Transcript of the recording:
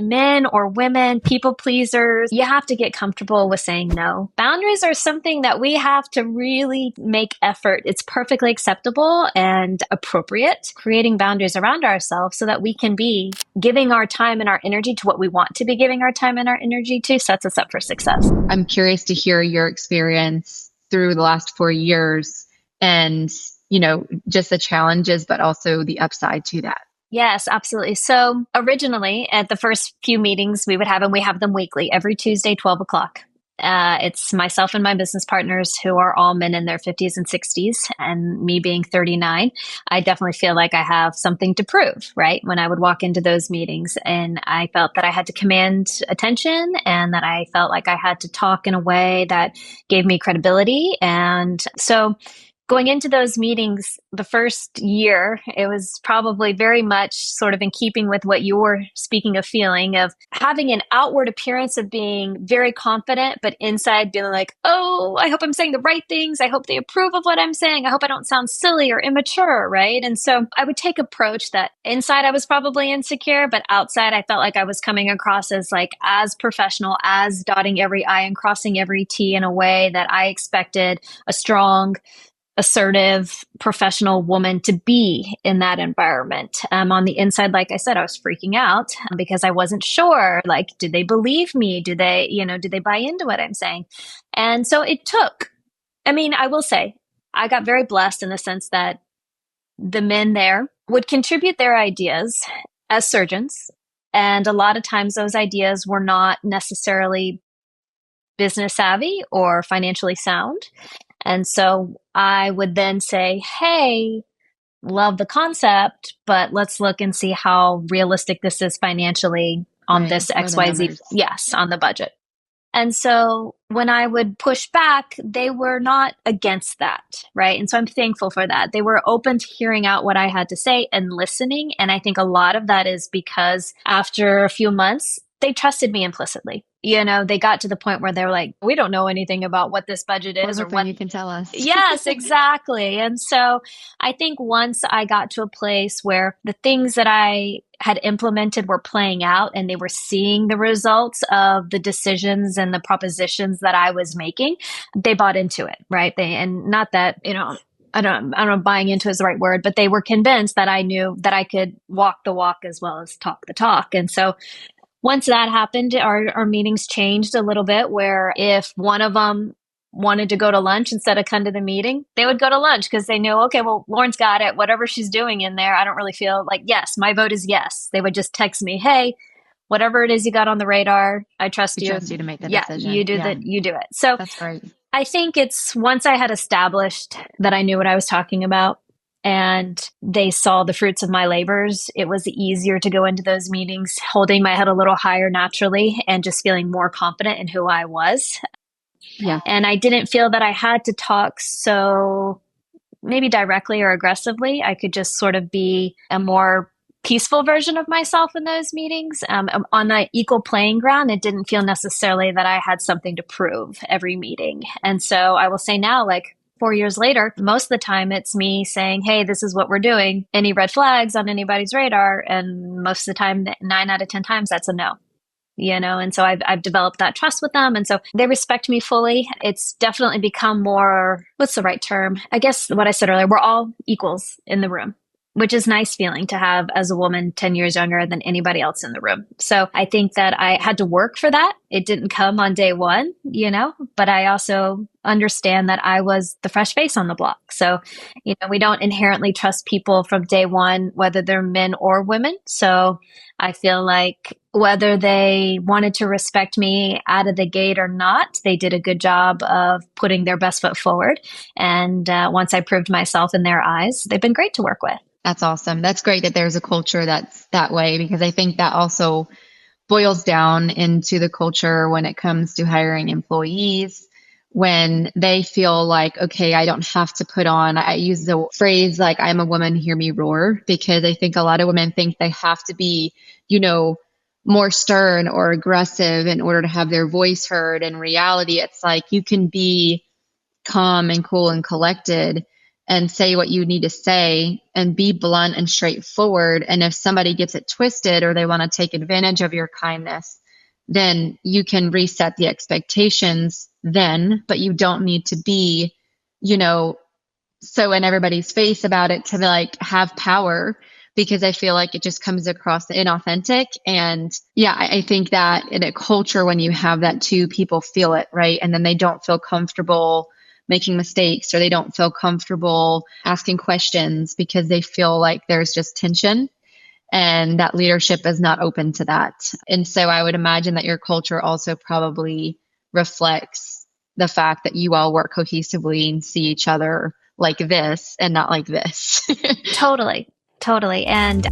men or women, people pleasers, you have to get comfortable with saying no. Boundaries are something that we have to really make effort. It's perfectly acceptable and appropriate, creating boundaries around ourselves so that we can be giving our time and our energy to what we want to be giving our time and our energy to sets us up for success. I'm curious to hear your experience through the last 4 years and, just the challenges, but also the upside to that. Yes, absolutely. So originally at the first few meetings we would have, and we have them weekly, every Tuesday, 12 o'clock. It's myself and my business partners who are all men in their 50s and 60s, and me being 39. I definitely feel like I have something to prove, right? When I would walk into those meetings, and I felt that I had to command attention and that I felt like I had to talk in a way that gave me credibility. And so going into those meetings, the first year, it was probably very much sort of in keeping with what you were speaking of, feeling of having an outward appearance of being very confident, but inside being like, oh, I hope I'm saying the right things. I hope they approve of what I'm saying. I hope I don't sound silly or immature, right? And so I would take approach that inside I was probably insecure, but outside I felt like I was coming across as as professional, as dotting every I and crossing every T in a way that I expected a strong, assertive, professional woman to be in that environment. On the inside, like I said, I was freaking out because I wasn't sure, do they believe me? Do they buy into what I'm saying? And so it took, I will say, I got very blessed in the sense that the men there would contribute their ideas as surgeons. And a lot of times those ideas were not necessarily business savvy or financially sound. And so I would then say, hey, love the concept, but let's look and see how realistic this is financially on this XYZ. Yes, on the budget. And so when I would push back, they were not against that, right? And so I'm thankful for that. They were open to hearing out what I had to say and listening. And I think a lot of that is because after a few months, they trusted me implicitly. They got to the point where they were like, we don't know anything about what this budget is or what you can tell us. Yes, exactly. And so I think once I got to a place where the things that I had implemented were playing out and they were seeing the results of the decisions and the propositions that I was making, they bought into it, right? And not that, I don't know, buying into is the right word, but they were convinced that I knew that I could walk the walk as well as talk the talk. And so once that happened, our meetings changed a little bit, where if one of them wanted to go to lunch instead of come to the meeting, they would go to lunch because they knew, okay, well, Lauren's got it. Whatever she's doing in there, I don't really feel like, yes, my vote is yes. They would just text me, hey, whatever it is you got on the radar, I trust you. I trust you to make the decision. You do it. So that's great. I think it's once I had established that I knew what I was talking about, and they saw the fruits of my labors, it was easier to go into those meetings holding my head a little higher naturally and just feeling more confident in who I was. Yeah. And I didn't feel that I had to talk so maybe directly or aggressively. I could just sort of be a more peaceful version of myself in those meetings. On an equal playing ground, it didn't feel necessarily that I had something to prove every meeting. And so I will say now, 4 years later, most of the time it's me saying, hey, this is what we're doing. Any red flags on anybody's radar? And most of the time, 9 out of 10 times, that's a no. And so I've developed that trust with them. And so they respect me fully. It's definitely become more, what's the right term? I guess what I said earlier, we're all equals in the room, which is nice feeling to have as a woman 10 years younger than anybody else in the room. So I think that I had to work for that. It didn't come on day one, but I also understand that I was the fresh face on the block. So, we don't inherently trust people from day one, whether they're men or women. So I feel like whether they wanted to respect me out of the gate or not, they did a good job of putting their best foot forward. And once I proved myself in their eyes, they've been great to work with. That's awesome. That's great that there's a culture that's that way, because I think that also boils down into the culture when it comes to hiring employees, when they feel like, okay, I don't have to put on, I use the phrase I'm a woman, hear me roar, because I think a lot of women think they have to be, more stern or aggressive in order to have their voice heard. In reality, it's you can be calm and cool and collected and say what you need to say and be blunt and straightforward. And if somebody gets it twisted or they want to take advantage of your kindness, then you can reset the expectations then, but you don't need to be, you know, so in everybody's face about it to like have power, because I feel like it just comes across inauthentic. And yeah, I think that in a culture, when you have that too, people feel it, right? And then they don't feel comfortable making mistakes, or they don't feel comfortable asking questions because they feel like there's just tension and that leadership is not open to that. And so I would imagine that your culture also probably reflects the fact that you all work cohesively and see each other like this and not like this. Totally. Totally. And